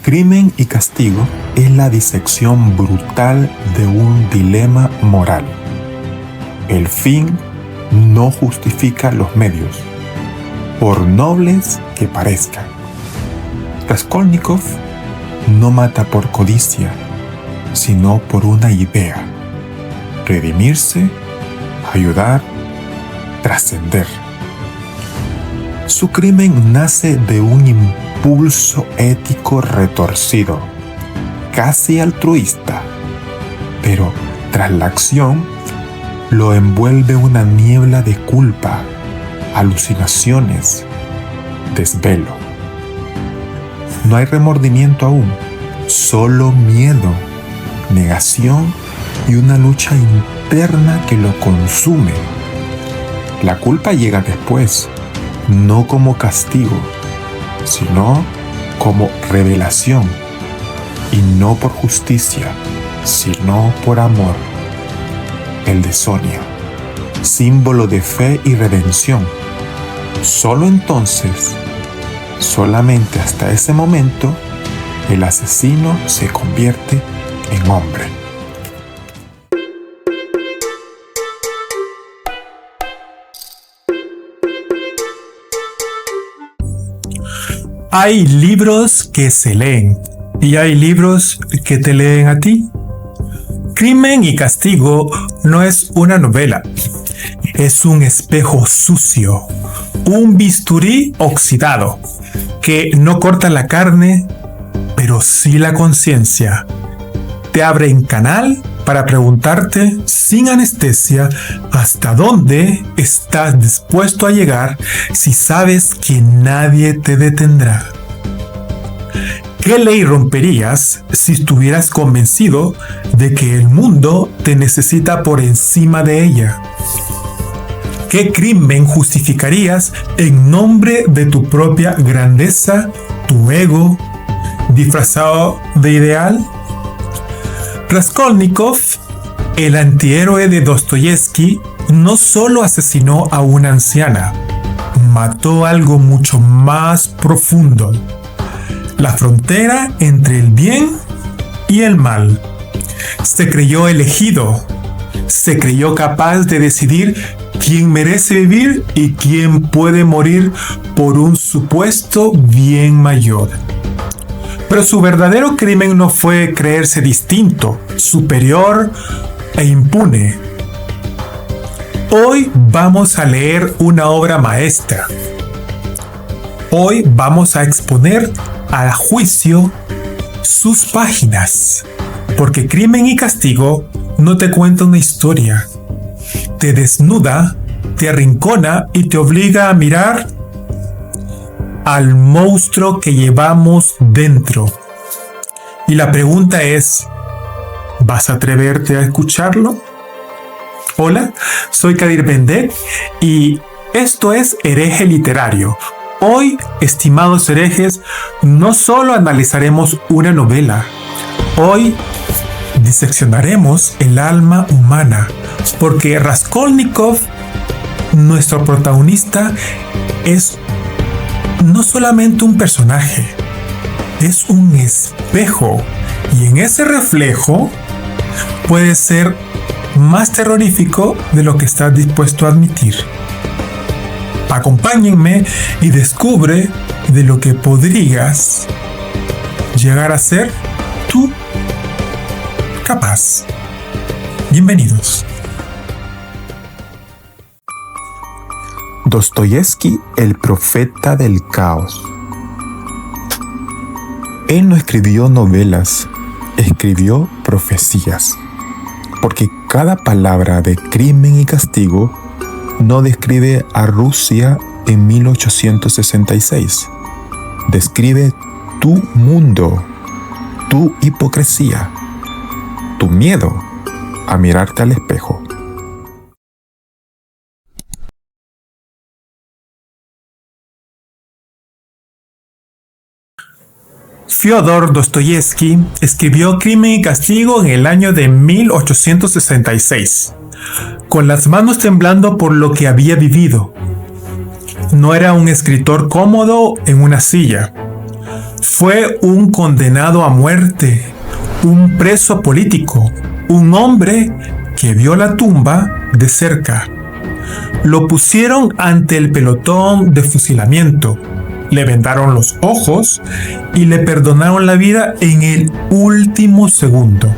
Crimen y castigo es la disección brutal de un dilema moral. El fin no justifica los medios, por nobles que parezcan. Raskolnikov no mata por codicia, sino por una idea: redimirse, ayudar, trascender. Su crimen nace de un impulso ético retorcido, casi altruista, pero tras la acción lo envuelve una niebla de culpa, alucinaciones, desvelo. No hay remordimiento aún, solo miedo, negación y una lucha interna que lo consume. La culpa llega después, no como castigo, sino como revelación, y no por justicia, sino por amor. El de Sonia, símbolo de fe y redención. Solo entonces, solamente hasta ese momento, el asesino se convierte en hombre. Hay libros que se leen y hay libros que te leen a ti. Crimen y castigo no es una novela, es un espejo sucio, un bisturí oxidado que no corta la carne, pero sí la conciencia. Te abre en canal para preguntarte sin anestesia hasta dónde estás dispuesto a llegar si sabes que nadie te detendrá. ¿Qué ley romperías si estuvieras convencido de que el mundo te necesita por encima de ella? ¿Qué crimen justificarías en nombre de tu propia grandeza, tu ego, disfrazado de ideal? Raskolnikov, el antihéroe de Dostoyevsky, no solo asesinó a una anciana, mató algo mucho más profundo: la frontera entre el bien y el mal. Se creyó elegido, se creyó capaz de decidir quién merece vivir y quién puede morir por un supuesto bien mayor. Pero su verdadero crimen no fue creerse distinto, superior e impune. Hoy vamos a leer una obra maestra. Hoy vamos a exponer a juicio sus páginas, porque Crimen y Castigo no te cuenta una historia, te desnuda, te arrincona y te obliga a mirar al monstruo que llevamos dentro. Y la pregunta es: ¿vas a atreverte a escucharlo? Hola, soy Kadir Bendek y esto es Hereje Literario. Hoy, estimados herejes, no solo analizaremos una novela, hoy diseccionaremos el alma humana, porque Raskolnikov, nuestro protagonista, es no solamente un personaje, es un espejo, y en ese reflejo puede ser más terrorífico de lo que estás dispuesto a admitir. Acompáñenme y descubre de lo que podrías llegar a ser tú capaz. Bienvenidos. Dostoyevsky, el profeta del caos. Él no escribió novelas, escribió profecías, porque cada palabra de Crimen y Castigo no describe a Rusia en 1866. Describe tu mundo, tu hipocresía, tu miedo a mirarte al espejo. Fyodor Dostoyevsky escribió Crimen y Castigo en el año de 1866, con las manos temblando por lo que había vivido. No era un escritor cómodo en una silla. Fue un condenado a muerte, un preso político, un hombre que vio la tumba de cerca. Lo pusieron ante el pelotón de fusilamiento, le vendaron los ojos y le perdonaron la vida en el último segundo.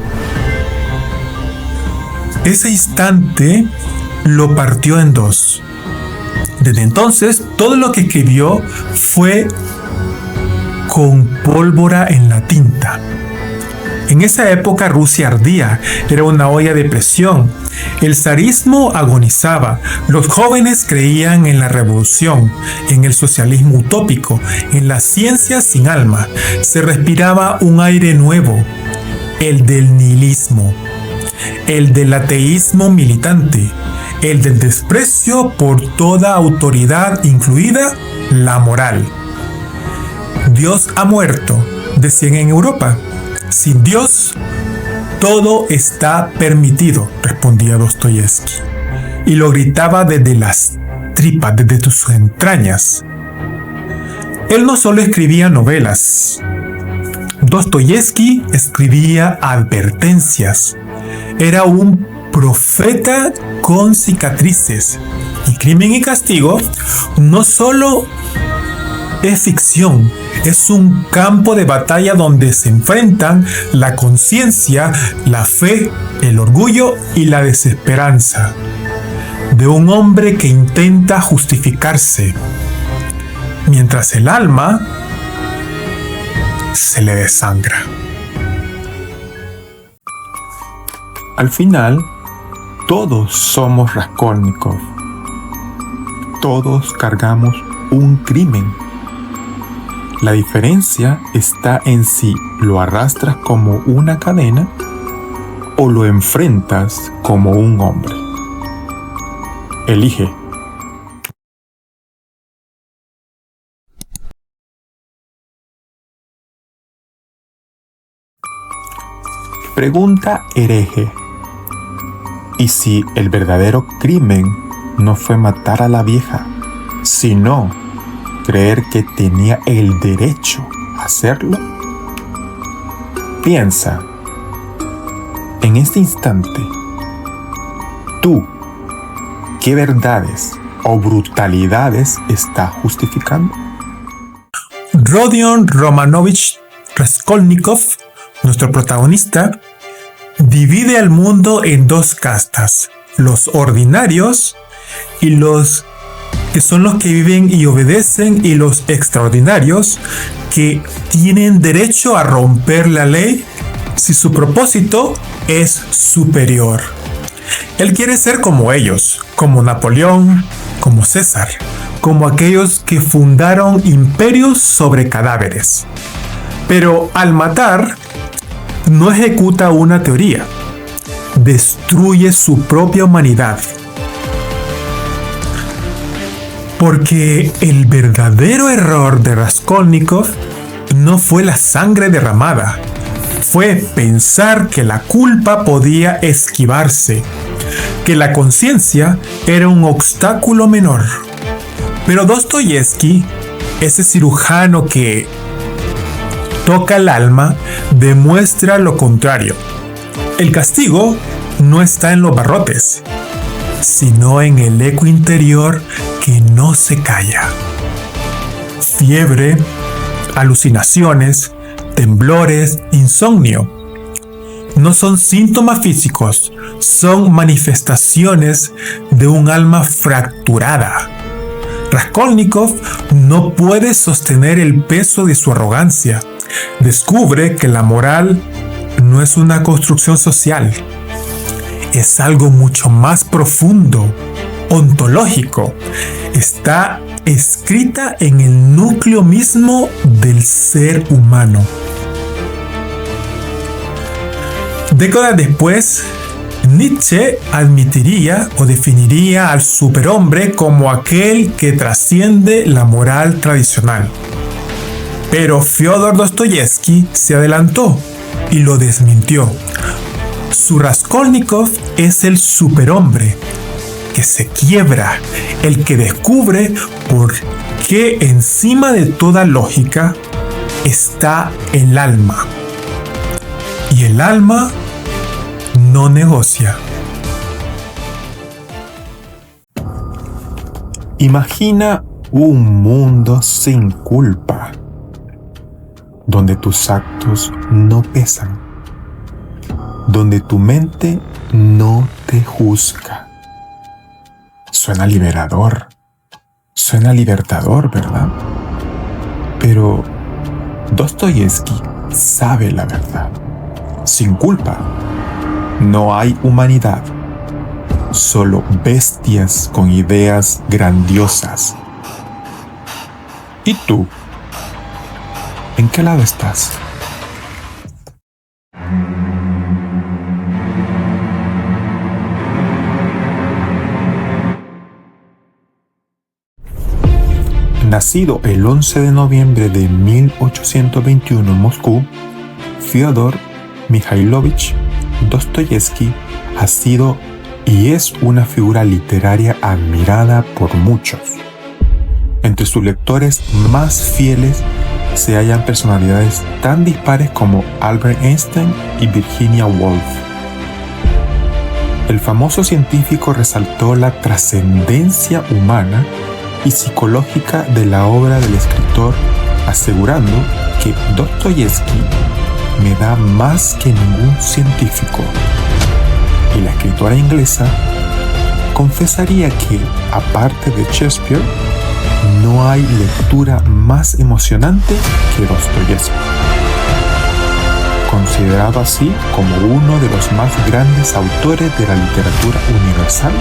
Ese instante lo partió en dos. Desde entonces, todo lo que escribió fue con pólvora en la tinta. En esa época Rusia ardía, era una olla de presión. El zarismo agonizaba, los jóvenes creían en la revolución, en el socialismo utópico, en la ciencia sin alma. Se respiraba un aire nuevo, el del nihilismo, el del ateísmo militante, el del desprecio por toda autoridad, incluida la moral. Dios ha muerto, decían en Europa. Sin Dios, todo está permitido, respondía Dostoyevski. Y lo gritaba desde las tripas, desde sus entrañas. Él no solo escribía novelas. Dostoyevski escribía advertencias. Era un profeta con cicatrices. Y Crimen y Castigo no solo es ficción, es un campo de batalla donde se enfrentan la conciencia, la fe, el orgullo y la desesperanza de un hombre que intenta justificarse, mientras el alma se le desangra. Al final, todos somos Raskolnikov. Todos cargamos un crimen. La diferencia está en si lo arrastras como una cadena o lo enfrentas como un hombre. Elige. Pregunta hereje. ¿Y si el verdadero crimen no fue matar a la vieja, sino creer que tenía el derecho a hacerlo? Piensa, en este instante, tú, ¿qué verdades o brutalidades estás justificando? Rodion Romanovich Raskolnikov, nuestro protagonista, divide al mundo en dos castas, los ordinarios y los que son los que viven y obedecen, y los extraordinarios que tienen derecho a romper la ley si su propósito es superior. Él quiere ser como ellos, como Napoleón, como César, como aquellos que fundaron imperios sobre cadáveres. Pero al matar, no ejecuta una teoría, destruye su propia humanidad. Porque el verdadero error de Raskolnikov no fue la sangre derramada, fue pensar que la culpa podía esquivarse, que la conciencia era un obstáculo menor. Pero Dostoyevski, ese cirujano que toca el alma, demuestra lo contrario. El castigo no está en los barrotes, sino en el eco interior que no se calla. Fiebre, alucinaciones, temblores, insomnio. No son síntomas físicos, son manifestaciones de un alma fracturada. Raskolnikov no puede sostener el peso de su arrogancia. Descubre que la moral no es una construcción social, es algo mucho más profundo, ontológico. Está escrita en el núcleo mismo del ser humano. Décadas después, Nietzsche admitiría o definiría al superhombre como aquel que trasciende la moral tradicional. Pero Fyodor Dostoyevski se adelantó y lo desmintió. Su Raskolnikov es el superhombre que se quiebra, el que descubre por qué encima de toda lógica está el alma. Y el alma no negocia. Imagina un mundo sin culpa, donde tus actos no pesan, donde tu mente no te juzga. Suena liberador, suena libertador, ¿verdad? Pero Dostoyevsky sabe la verdad. Sin culpa, no hay humanidad, solo bestias con ideas grandiosas. ¿Y tú? ¿En qué lado estás? Nacido el 11 de noviembre de 1821 en Moscú, Fyodor Mikhailovich Dostoyevsky ha sido y es una figura literaria admirada por muchos. Entre sus lectores más fieles se hallan personalidades tan dispares como Albert Einstein y Virginia Woolf. El famoso científico resaltó la trascendencia humana y psicológica de la obra del escritor, asegurando que Dostoyevsky me da más que ningún científico. Y la escritora inglesa confesaría que, aparte de Shakespeare, no hay lectura más emocionante que Dostoyevsky. Considerado así como uno de los más grandes autores de la literatura universal,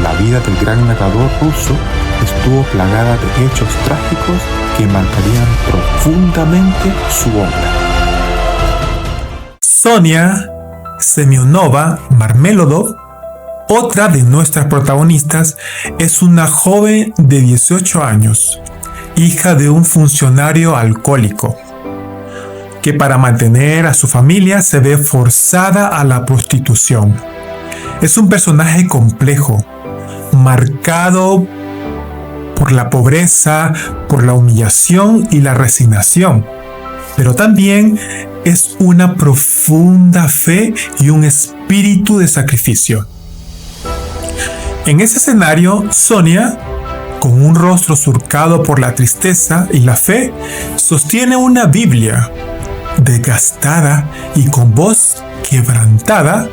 la vida del gran narrador ruso estuvo plagada de hechos trágicos que marcarían profundamente su obra. Sonia Semyonova Marmeladov, otra de nuestras protagonistas, es una joven de 18 años, hija de un funcionario alcohólico, que para mantener a su familia se ve forzada a la prostitución. Es un personaje complejo, marcado por la pobreza, por la humillación y la resignación, pero también es una profunda fe y un espíritu de sacrificio. En ese escenario, Sonia, con un rostro surcado por la tristeza y la fe, sostiene una Biblia. Desgastada y con voz quebrantada,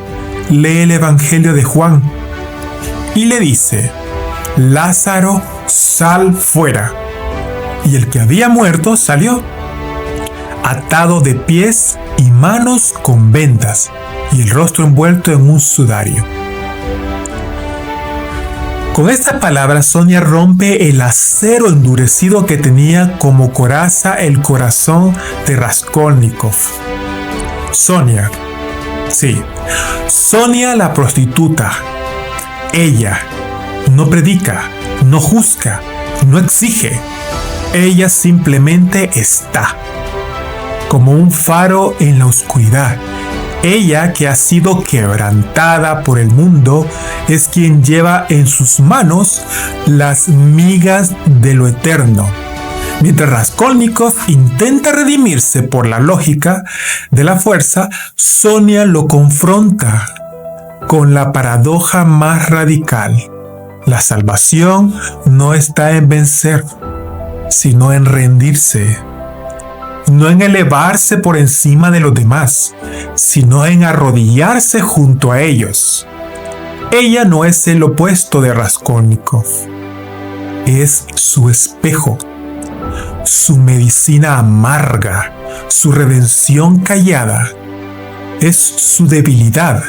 lee el Evangelio de Juan y le dice: Lázaro, sal fuera. Y el que había muerto salió, atado de pies y manos con vendas, y el rostro envuelto en un sudario. Con estas palabras, Sonia rompe el acero endurecido que tenía como coraza el corazón de Raskolnikov. Sonia, sí, Sonia la prostituta. Ella no predica, no juzga, no exige. Ella simplemente está, como un faro en la oscuridad. Ella, que ha sido quebrantada por el mundo, es quien lleva en sus manos las migas de lo eterno. Mientras Raskolnikov intenta redimirse por la lógica de la fuerza, Sonia lo confronta con la paradoja más radical. La salvación no está en vencer, sino en rendirse. No en elevarse por encima de los demás, sino en arrodillarse junto a ellos. Ella no es el opuesto de Raskolnikov, es su espejo, su medicina amarga, su redención callada, es su debilidad.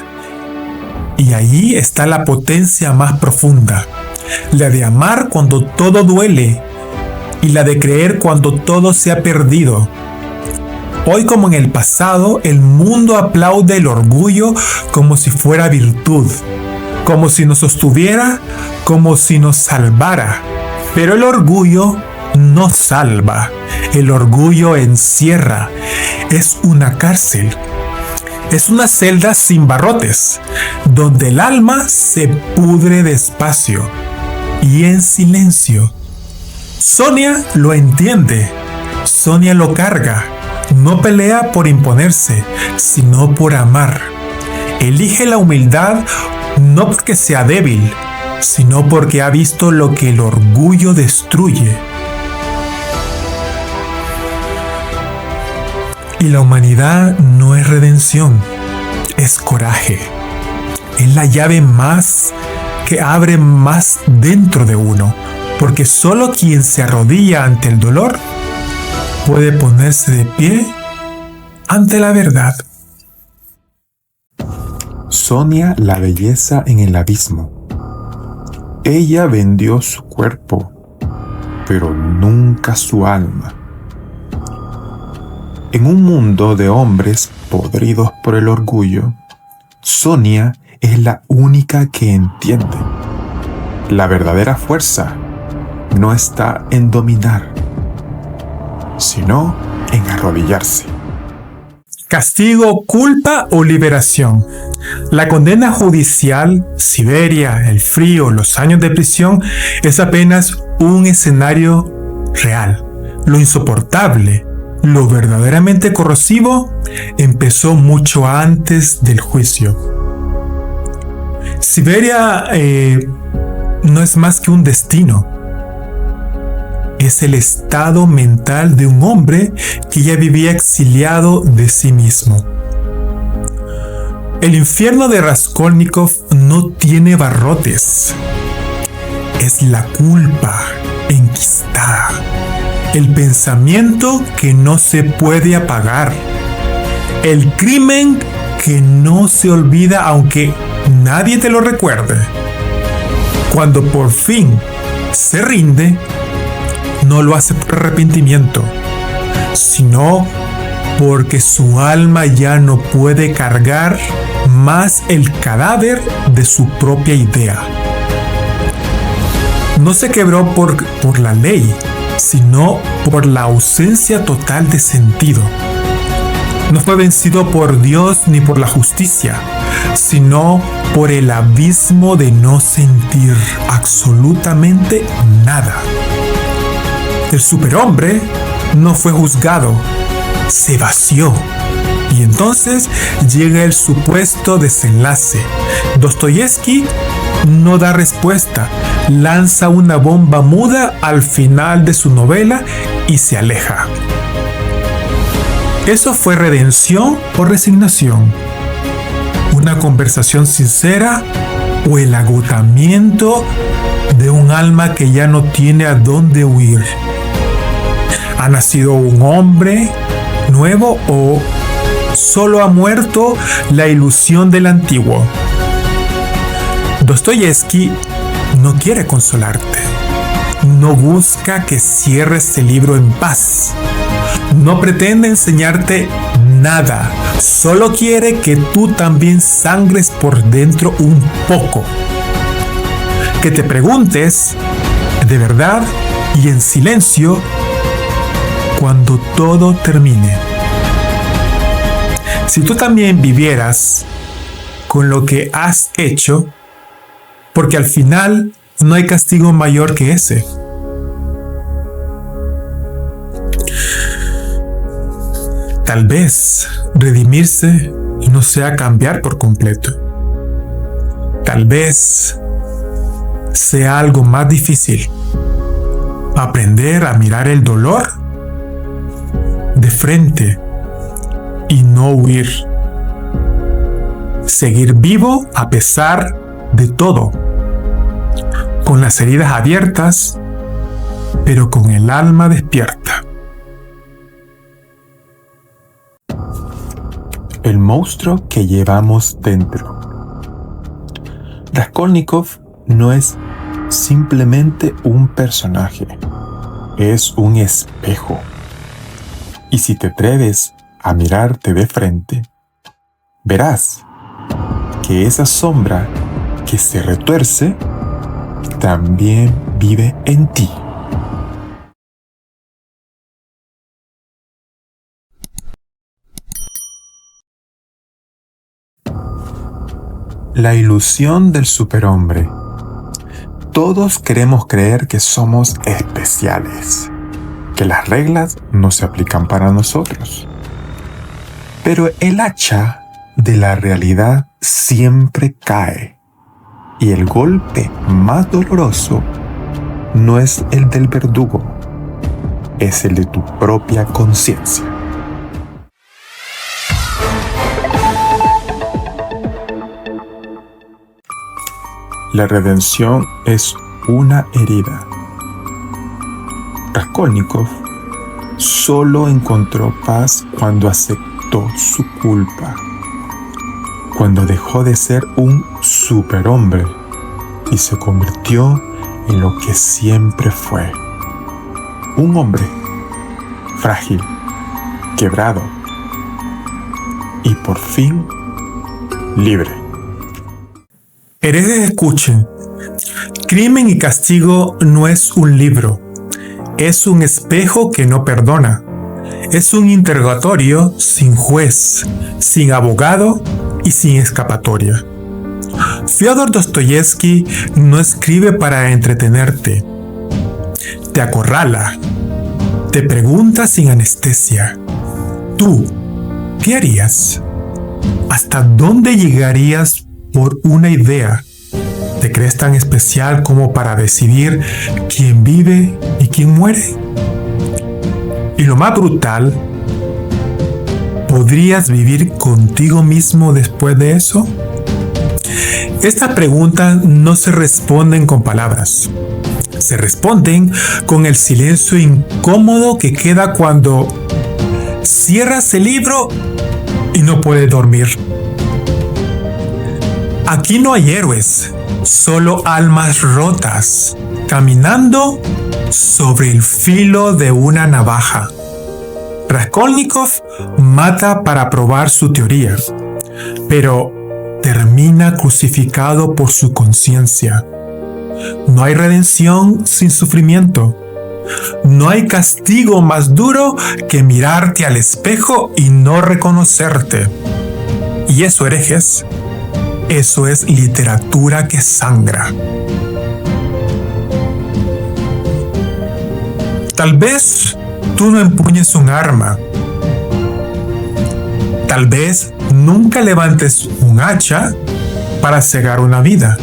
Y ahí está la potencia más profunda, la de amar cuando todo duele y la de creer cuando todo se ha perdido. Hoy, como en el pasado, el mundo aplaude el orgullo como si fuera virtud, como si nos sostuviera, como si nos salvara. Pero el orgullo no salva, el orgullo encierra, es una cárcel. Es una celda sin barrotes, donde el alma se pudre despacio y en silencio. Sonia lo entiende. Sonia lo carga. No pelea por imponerse, sino por amar. Elige la humildad no porque sea débil, sino porque ha visto lo que el orgullo destruye. Y la humanidad no es redención, es coraje. Es la llave más que abre más dentro de uno, porque solo quien se arrodilla ante el dolor puede ponerse de pie ante la verdad. Sonia la belleza en el abismo. Ella vendió su cuerpo, pero nunca su alma. En un mundo de hombres podridos por el orgullo, Sonia es la única que entiende. La verdadera fuerza no está en dominar, sino en arrodillarse. Castigo, culpa o liberación. La condena judicial, Siberia, el frío, los años de prisión, es apenas un escenario real. Lo insoportable, lo verdaderamente corrosivo, empezó mucho antes del juicio. Siberia no es más que un destino. Es el estado mental de un hombre que ya vivía exiliado de sí mismo. El infierno de Raskolnikov no tiene barrotes. Es la culpa enquistada. El pensamiento que no se puede apagar. El crimen que no se olvida aunque nadie te lo recuerde. Cuando por fin se rinde, no lo hace por arrepentimiento, sino porque su alma ya no puede cargar más el cadáver de su propia idea. No se quebró por la ley, sino por la ausencia total de sentido. No fue vencido por Dios ni por la justicia, sino por el abismo de no sentir absolutamente nada. El superhombre no fue juzgado, se vació. Y entonces llega el supuesto desenlace. Dostoyevsky no da respuesta, lanza una bomba muda al final de su novela y se aleja. ¿Eso fue redención o resignación? ¿Una conversación sincera o el agotamiento de un alma que ya no tiene a dónde huir? ¿Ha nacido un hombre nuevo o solo ha muerto la ilusión del antiguo? Dostoyevsky no quiere consolarte. No busca que cierres el libro en paz. No pretende enseñarte nada. Solo quiere que tú también sangres por dentro un poco. Que te preguntes, de verdad y en silencio, cuando todo termine. Si tú también vivieras con lo que has hecho, porque al final no hay castigo mayor que ese. Tal vez redimirse no sea cambiar por completo. Tal vez sea algo más difícil. Aprender a mirar el dolor de frente y no huir. Seguir vivo a pesar de todo. Con las heridas abiertas, pero con el alma despierta. El monstruo que llevamos dentro. Raskolnikov no es simplemente un personaje, es un espejo. Y si te atreves a mirarte de frente, verás que esa sombra que se retuerce también vive en ti. La ilusión del superhombre. Todos queremos creer que somos especiales, que las reglas no se aplican para nosotros. Pero el hacha de la realidad siempre cae, y el golpe más doloroso no es el del verdugo, es el de tu propia conciencia. La redención es una herida. Raskolnikov solo encontró paz cuando aceptó su culpa, cuando dejó de ser un superhombre y se convirtió en lo que siempre fue: un hombre frágil, quebrado y por fin libre. Herejes, escuchen. Crimen y Castigo no es un libro. Es un espejo que no perdona. Es un interrogatorio sin juez, sin abogado y sin escapatoria. Fyodor Dostoyevsky no escribe para entretenerte. Te acorrala. Te pregunta sin anestesia. ¿Tú qué harías? ¿Hasta dónde llegarías por una idea? ¿Te crees tan especial como para decidir quién vive y quién muere? Y lo más brutal, ¿podrías vivir contigo mismo después de eso? Estas preguntas no se responden con palabras. Se responden con el silencio incómodo que queda cuando cierras el libro y no puedes dormir. Aquí no hay héroes, solo almas rotas, caminando sobre el filo de una navaja. Raskolnikov mata para probar su teoría, pero termina crucificado por su conciencia. No hay redención sin sufrimiento. No hay castigo más duro que mirarte al espejo y no reconocerte. Y eso, herejes, eso es literatura que sangra. Tal vez tú no empuñes un arma. Tal vez nunca levantes un hacha para cegar una vida.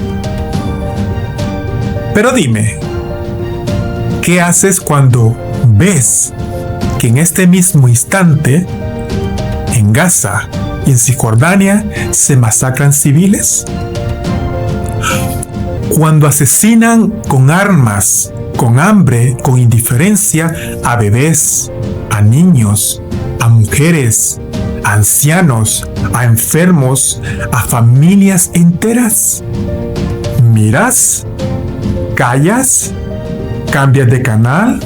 Pero dime, ¿qué haces cuando ves que en este mismo instante, en Gaza y en Cisjordania, se masacran civiles? Cuando asesinan con armas, con hambre, con indiferencia a bebés, a niños, a mujeres, a ancianos, a enfermos, a familias enteras. ¿Miras? ¿Callas? ¿Cambias de canal?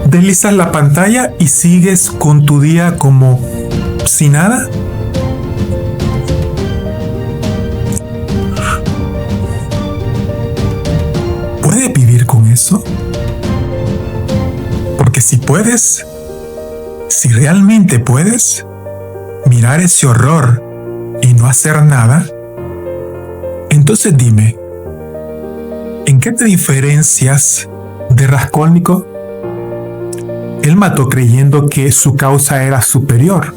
¿Deslizas la pantalla y sigues con tu día como si nada? ¿Puedes vivir con eso? Porque si puedes, si realmente puedes, mirar ese horror y no hacer nada, entonces dime, ¿en qué te diferencias de Raskolnikov? Él mató creyendo que su causa era superior.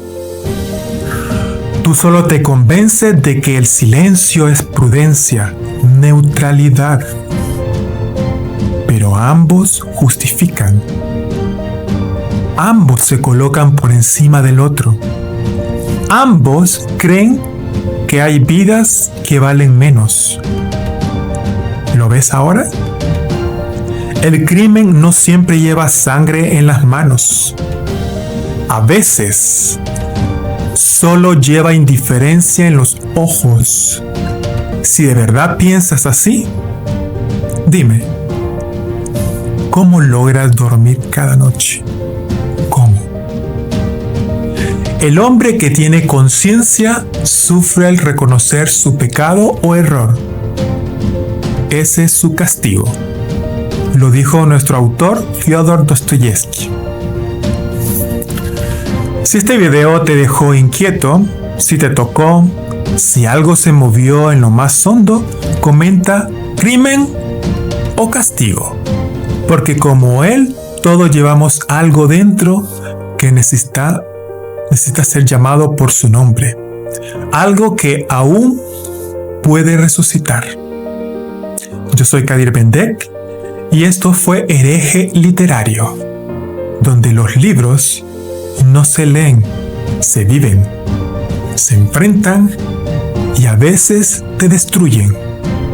Tú solo te convences de que el silencio es prudencia, neutralidad. Pero ambos justifican. Ambos se colocan por encima del otro. Ambos creen que hay vidas que valen menos. ¿Lo ves ahora? El crimen no siempre lleva sangre en las manos. A veces, solo lleva indiferencia en los ojos. Si de verdad piensas así, dime, ¿cómo logras dormir cada noche? ¿Cómo? El hombre que tiene conciencia sufre al reconocer su pecado o error. Ese es su castigo. Lo dijo nuestro autor Fyodor Dostoyevsky. Si este video te dejó inquieto, si te tocó, si algo se movió en lo más hondo, comenta crimen o castigo. Porque como él, todos llevamos algo dentro que necesita ser llamado por su nombre. Algo que aún puede resucitar. Yo soy Kadir Bendek y esto fue Hereje Literario, donde los libros no se leen, se viven, se enfrentan y a veces te destruyen,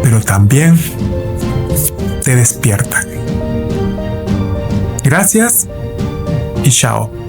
pero también te despiertan. Gracias y chao.